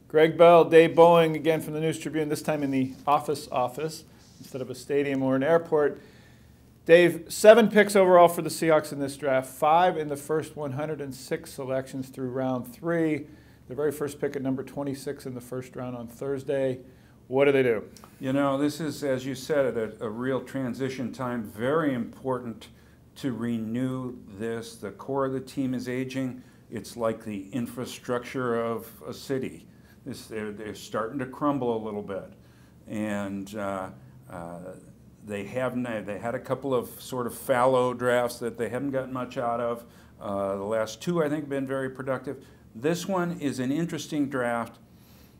Greg Bell, Dave Boling, again from the News Tribune, this time in the office instead of a stadium or an airport. Dave, 7 picks overall for the Seahawks in this draft, 5 in the first 106 selections through round 3. The very first pick at number 26 in the first round on Thursday. What do they do? You know, this is, as you said, a real transition time. Very important to renew this. The core of the team is aging. It's like the infrastructure of a city. They're starting to crumble a little bit. And they had a couple of sort of fallow drafts that they haven't gotten much out of. The last 2, I think, have been very productive. This one is an interesting draft.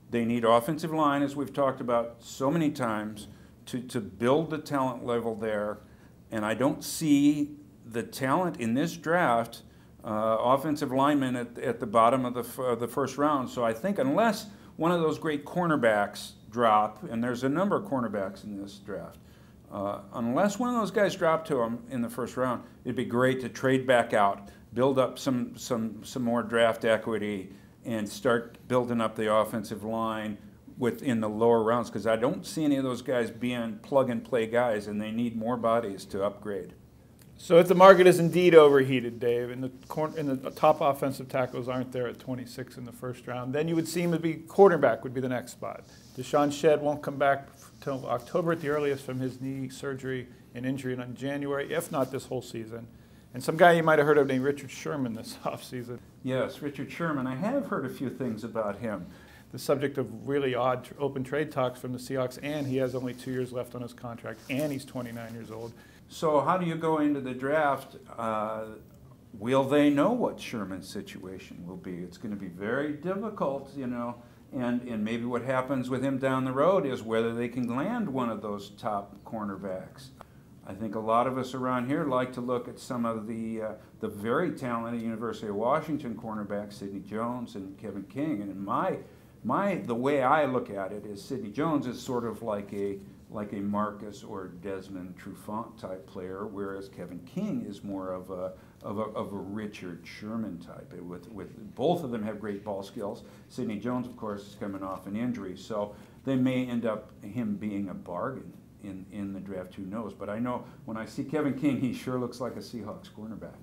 They need offensive line, as we've talked about so many times, to build the talent level there. And I don't see the talent in this draft, offensive linemen at the bottom of the first round. So I think unless one of those great cornerbacks drop, and there's a number of cornerbacks in this draft, unless one of those guys drop to them in the first round, it'd be great to trade back out, build up some more draft equity, and start building up the offensive line within the lower rounds, because I don't see any of those guys being plug-and-play guys, and they need more bodies to upgrade. So if the market is indeed overheated, Dave, and the top offensive tackles aren't there at 26 in the first round, then you would seem to be quarterback would be the next spot. Deshaun Shedd won't come back till October at the earliest from his knee surgery and injury in January, if not this whole season. And some guy you might have heard of named Richard Sherman this offseason. Yes, Richard Sherman. I have heard a few things about him. The subject of really odd open trade talks from the Seahawks, and he has only 2 years left on his contract, and he's 29 years old. So how do you go into the draft? Will they know what Sherman's situation will be? It's going to be very difficult, you know, and maybe what happens with him down the road is whether they can land one of those top cornerbacks. I think a lot of us around here like to look at some of the very talented University of Washington cornerbacks, Sidney Jones and Kevin King. And the way I look at it is Sidney Jones is sort of like a Marcus or Desmond Trufant type player, whereas Kevin King is more of a Richard Sherman type. With both of them have great ball skills. Sidney Jones, of course, is coming off an injury, so they may end up him being a bargain in the draft, who knows. But I know when I see Kevin King, he sure looks like a Seahawks cornerback.